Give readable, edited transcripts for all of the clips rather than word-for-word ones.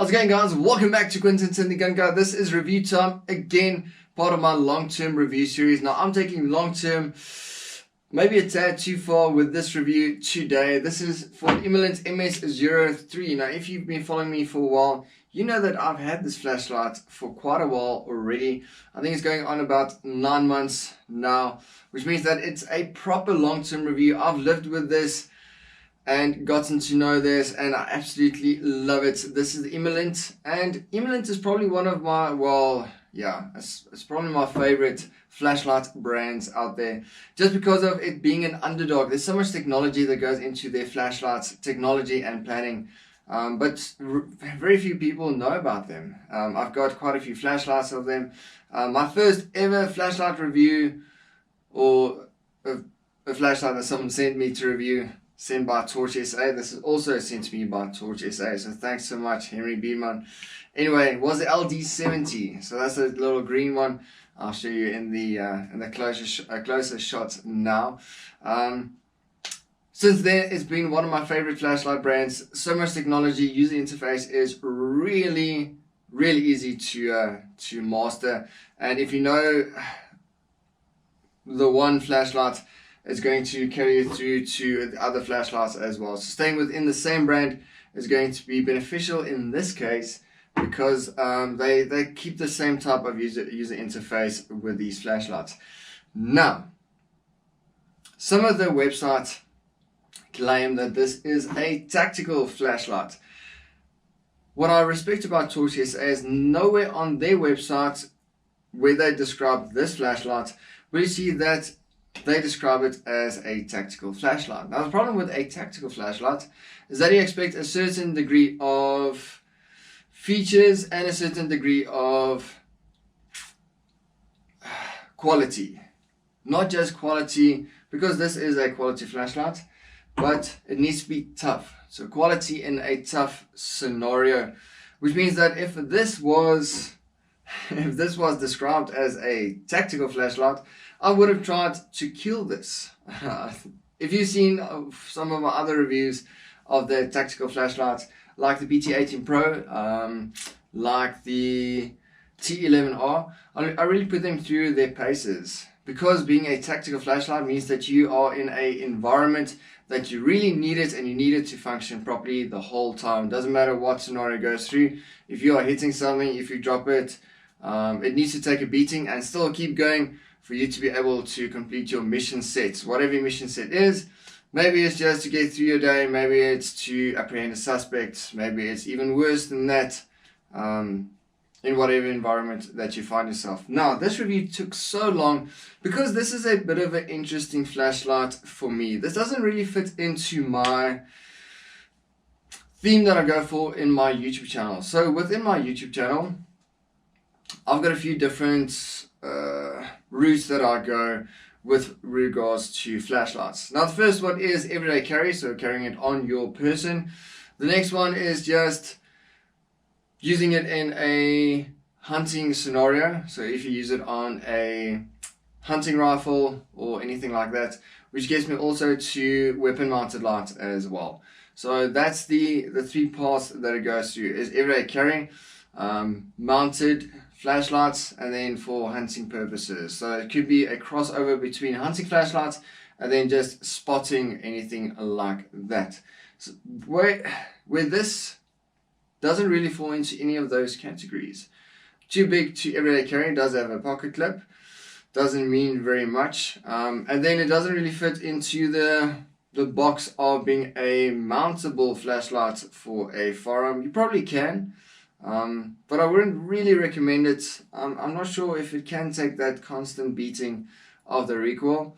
How's it going, guys? Welcome back to Quentin's and the Gun Guy. This is review time again, part of my long-term review series. Now I'm taking long-term maybe a tad too far with this review today. This is for Imalent MS03. Now if you've been following me for a while, you know that I've had this flashlight for quite a while already. I think it's going on about 9 months now, which means that it's a proper long-term review. I've lived with this and gotten to know this, and I absolutely love it. This is the Imalent, and Imalent is probably one of my, it's probably my favorite flashlight brands out there, just because of it being an underdog. There's so much technology that goes into their flashlights, technology and planning, but very few people know about them. I've got quite a few flashlights of them. My first ever flashlight review, or a flashlight that someone sent me to review, sent by Torch SA. This is also sent to me by Torch SA, so thanks so much, Henry Beeman. Anyway, it was the LD70, so that's a little green one. I'll show you in the closer shot now. Since then, it's been one of my favorite flashlight brands. So much technology. User interface is really easy to master, and if you know the one flashlight, is going to carry you through to other flashlights as well. So staying within the same brand is going to be beneficial in this case, because they keep the same type of user interface with these flashlights. Now, some of the websites claim that this is a tactical flashlight. What I respect about Torch SA is nowhere on their website where they describe this flashlight will you see that they describe it as a tactical flashlight. Now the problem with a tactical flashlight is that you expect a certain degree of features and a certain degree of quality. Not just quality, because this is a quality flashlight, but it needs to be tough. So quality in a tough scenario, which means that if this was described as a tactical flashlight, I would have tried to kill this. If you've seen some of my other reviews of the tactical flashlights, like the BT18 Pro, like the T11R, I really put them through their paces, because being a tactical flashlight means that you are in an environment that you really need it, and you need it to function properly the whole time. Doesn't matter what scenario it goes through. If you are hitting something, if you drop it, it needs to take a beating and still keep going for you to be able to complete your mission set. Whatever your mission set is, maybe it's just to get through your day, maybe it's to apprehend a suspect, maybe it's even worse than that, in whatever environment that you find yourself. Now, this review took so long because this is a bit of an interesting flashlight for me. This doesn't really fit into my theme that I go for in my YouTube channel. So within my YouTube channel, I've got a few different routes that I go with regards to flashlights. Now the first one is everyday carry, so carrying it on your person. The next one is just using it in a hunting scenario, so if you use it on a hunting rifle or anything like that, which gets me also to weapon mounted light as well. So that's the three parts that it goes through: is everyday carry, mounted flashlights, and then for hunting purposes. So it could be a crossover between hunting flashlights and then just spotting, anything like that. So where this doesn't really fall into any of those categories. Too big to everyday carry, does have a pocket clip, doesn't mean very much, and then it doesn't really fit into the box of being a mountable flashlight for a firearm. You probably can, but I wouldn't really recommend it. I'm not sure if it can take that constant beating of the recoil,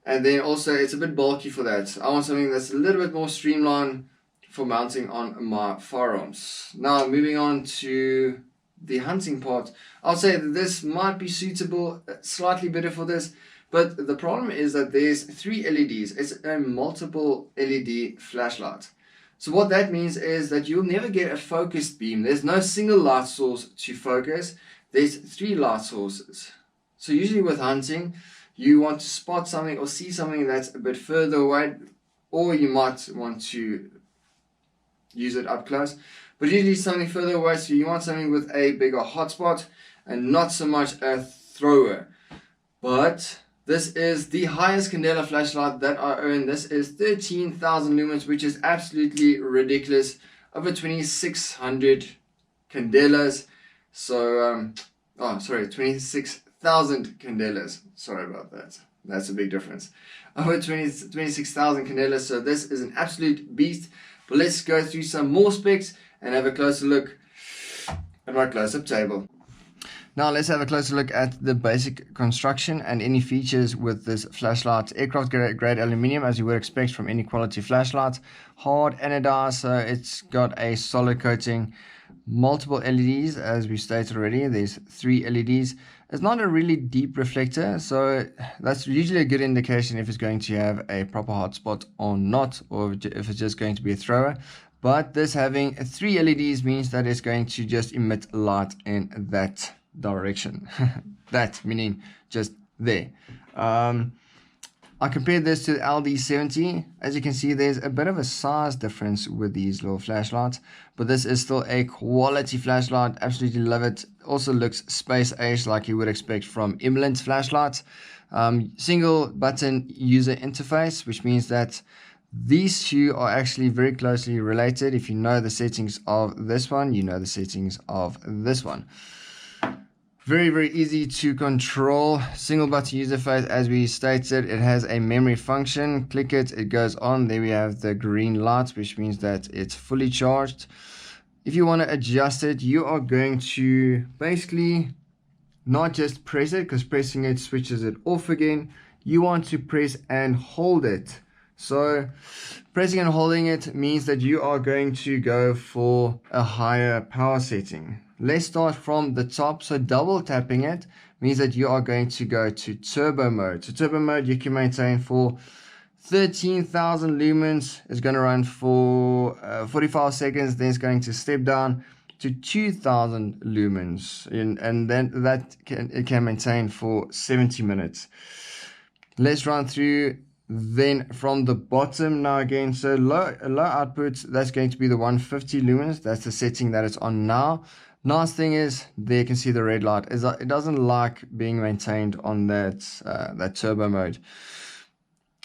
and then also it's a bit bulky for that. I want something that's a little bit more streamlined for mounting on my firearms. Now moving on to the hunting part, I'll say that this might be suitable, slightly better for this, but the problem is that there's 3 LEDs. It's a multiple LED flashlight. So what that means is that you'll never get a focused beam. There's no single light source to focus. There's 3 light sources. So usually with hunting, you want to spot something or see something that's a bit further away, or you might want to use it up close. But usually something further away, so you want something with a bigger hotspot and not so much a thrower. But this is the highest candela flashlight that I own. This is 13,000 lumens, which is absolutely ridiculous. Over 2,600 candelas. So, 26,000 candelas. Sorry about that. That's a big difference. Over 26,000 candelas. So this is an absolute beast. But let's go through some more specs and have a closer look at my close-up table. Now let's have a closer look at the basic construction and any features with this flashlight. Aircraft grade aluminium, as you would expect from any quality flashlight. Hard anodized, so it's got a solid coating. Multiple LEDs, as we stated already. There's 3 LEDs. It's not a really deep reflector, so that's usually a good indication if it's going to have a proper hotspot or not, or if it's just going to be a thrower. But this having 3 LEDs means that it's going to just emit light in that direction. That meaning just there. I compared this to the LD70. As you can see, there's a bit of a size difference with these little flashlights, but this is still a quality flashlight. Absolutely love it. Also looks space age like you would expect from Imalent flashlights. Single button user interface, which means that these two are actually very closely related. If you know the settings of this one, you know the settings of this one. Very, very easy to control. Single button user interface, as we stated. It has a memory function. Click it, it goes on. There we have the green light, which means that it's fully charged. If you want to adjust it, you are going to basically not just press it, because pressing it switches it off again. You want to press and hold it. So pressing and holding it means that you are going to go for a higher power setting. Let's start from the top. So double tapping it means that you are going to go to turbo mode. So turbo mode you can maintain for 13,000 lumens. It's going to run for 45 seconds. Then it's going to step down to 2,000 lumens, and then it can maintain for 70 minutes. Let's run through. Then from the bottom now again, so low output, that's going to be the 150 lumens. That's the setting that it's on now. Nice thing is, there you can see the red light. It doesn't like being maintained on that turbo mode.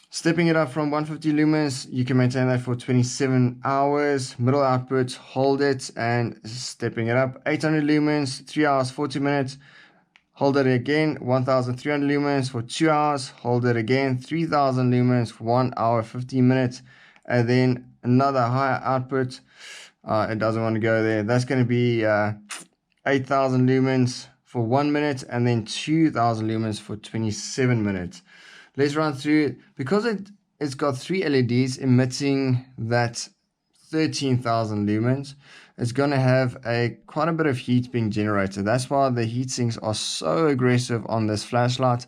Stepping it up from 150 lumens, you can maintain that for 27 hours. Middle output, hold it, and stepping it up, 800 lumens, 3 hours, 40 minutes. Hold it again, 1,300 lumens for 2 hours. Hold it again, 3,000 lumens for 1 hour, 15 minutes. And then another higher output. It doesn't want to go there. That's going to be 8,000 lumens for 1 minute, and then 2,000 lumens for 27 minutes. Let's run through. Because it's got 3 LEDs emitting that 13,000 lumens, it's going to have quite a bit of heat being generated. That's why the heat sinks are so aggressive on this flashlight.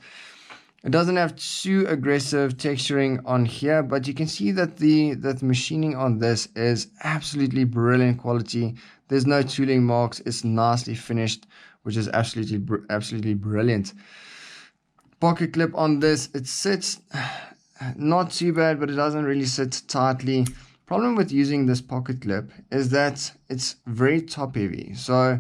It doesn't have too aggressive texturing on here, but you can see that the machining on this is absolutely brilliant quality. There's no tooling marks. It's nicely finished, which is absolutely brilliant. Pocket clip on this, it sits not too bad, but it doesn't really sit tightly. Problem with using this pocket clip is that it's very top heavy. So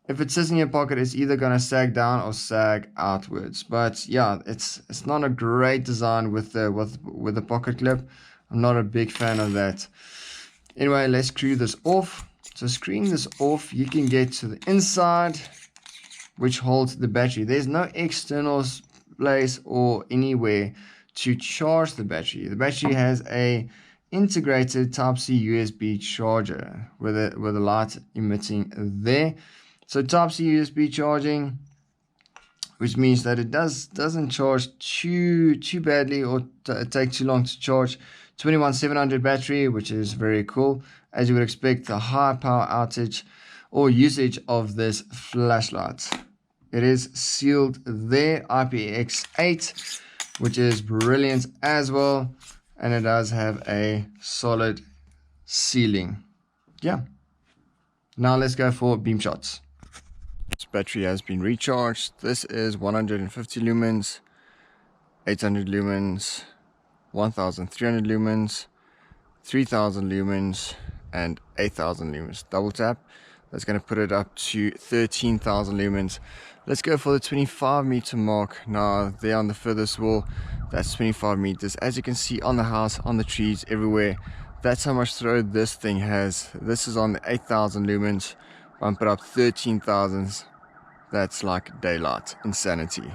if it sits in your pocket, it's either going to sag down or sag outwards. But yeah, it's not a great design with the pocket clip. I'm not a big fan of that. Anyway, let's screw this off. So screwing this off, you can get to the inside, which holds the battery. There's no external place or anywhere to charge the battery. The battery has a integrated Type-C USB charger with a light emitting there. So Type-C USB charging, which means that it doesn't charge too badly or take too long to charge. 21700 battery, which is very cool. As you would expect, the high power outage or usage of this flashlight. It is sealed there, IPX8, which is brilliant as well. And it does have a solid sealing. Yeah. Now let's go for beam shots. This battery has been recharged. This is 150 lumens, 800 lumens, 1,300 lumens, 3,000 lumens, and 8,000 lumens. Double tap, that's going to put it up to 13,000 lumens. Let's go for the 25 meter mark. Now there on the furthest wall, that's 25 meters. As you can see on the house, on the trees, everywhere, that's how much throw this thing has. This is on the 8,000 lumens. Bump it up 13,000. That's like daylight. Insanity.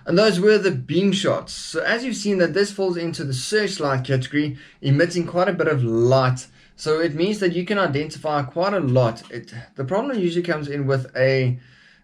And those were the beam shots. So as you've seen, that this falls into the searchlight category, emitting quite a bit of light. So it means that you can identify quite a lot. The problem usually comes in with a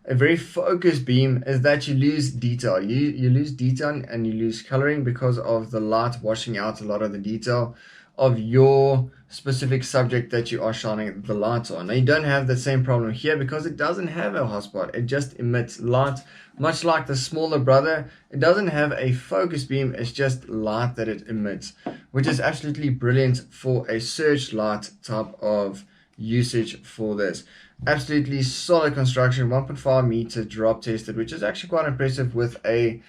very focused beam is that you lose detail. You lose detail and you lose coloring because of the light washing out a lot of the detail of your specific subject that you are shining the light on. Now you don't have the same problem here because it doesn't have a hotspot. It just emits light, much like the smaller brother. It doesn't have a focus beam, it's just light that it emits, which is absolutely brilliant for a searchlight type of usage for this. Absolutely solid construction, 1.5 meter drop tested, which is actually quite impressive with a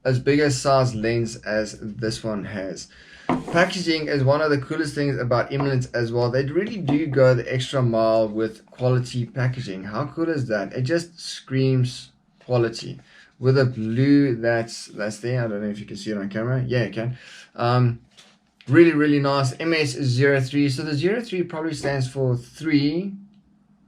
as big a size lens as this one has. Packaging is one of the coolest things about Imalent as well. They really do go the extra mile with quality packaging. How cool is that? It just screams quality. With a blue that's there. I don't know if you can see it on camera. Yeah, you can. Really nice. MS03. So the 03 probably stands for 3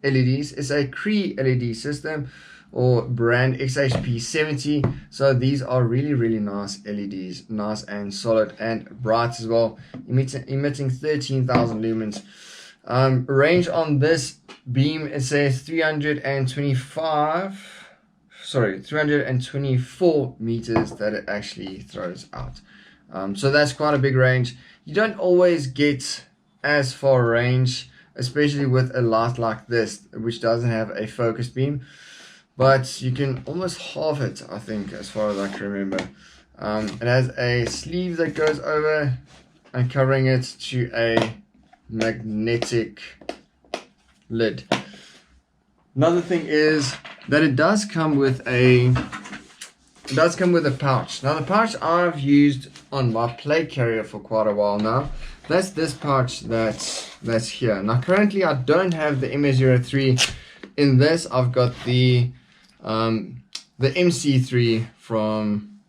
LEDs. It's a Cree LED system, or brand XHP70. So these are really nice LEDs, nice and solid and bright as well, emitting 13,000 lumens. Range on this beam, it says 324 meters that it actually throws out. So that's quite a big range. You don't always get as far range, especially with a light like this, which doesn't have a focus beam. But you can almost halve it, I think, as far as I can remember. It has a sleeve that goes over and covering it to a magnetic lid. Another thing is that it does come with a pouch. Now the pouch I've used on my plate carrier for quite a while now. That's this pouch that's here. Now currently I don't have the MS03 in this. I've got the MC3 from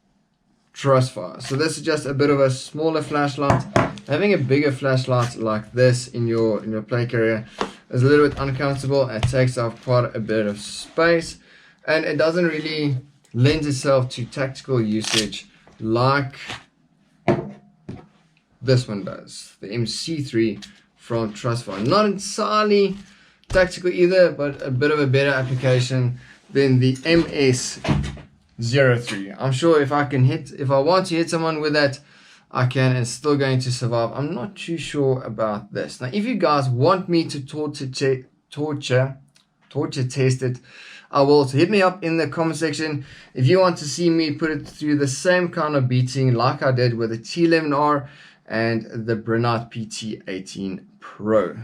Trustfire. So this is just a bit of a smaller flashlight. Having a bigger flashlight like this in your play carrier is a little bit uncomfortable. It takes up quite a bit of space, and it doesn't really lend itself to tactical usage like this one does, the MC3 from Trustfire. Not entirely tactical either, but a bit of a better application than the MS03. I'm sure if I want to hit someone with that, I can, and it's still going to survive. I'm not too sure about this. Now, if you guys want me to torture test it, I will. So hit me up in the comment section if you want to see me put it through the same kind of beating like I did with the T11R and the Brennite PT18 Pro.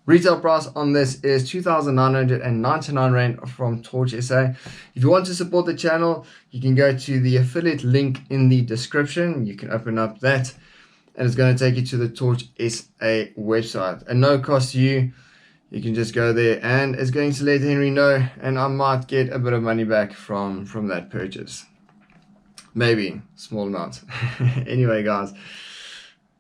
Retail price on this is 2,999 Rand from Torch SA. If you want to support the channel, you can go to the affiliate link in the description. You can open up that, and it's going to take you to the Torch SA website. And no cost to you. You can just go there, and it's going to let Henry know, and I might get a bit of money back from that purchase. Maybe small amount. Anyway, guys.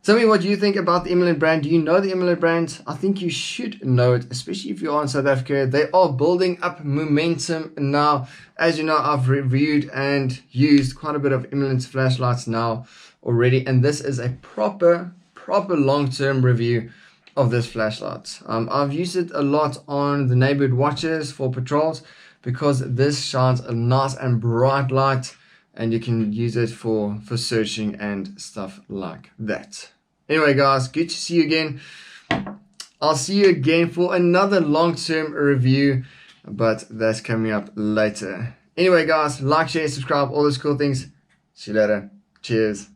Tell me what you think about the Imalent brand. Do you know the Imalent brand? I think you should know it, especially if you are in South Africa. They are building up momentum now. As you know, I've reviewed and used quite a bit of Imalent flashlights now already, and this is a proper long-term review of this flashlight. I've used it a lot on the neighborhood watches for patrols because this shines a nice and bright light, and you can use it for searching and stuff like that. Anyway, guys, good to see you again. I'll see you again for another long-term review, but that's coming up later. Anyway, guys, like, share, subscribe, all those cool things. See you later. Cheers.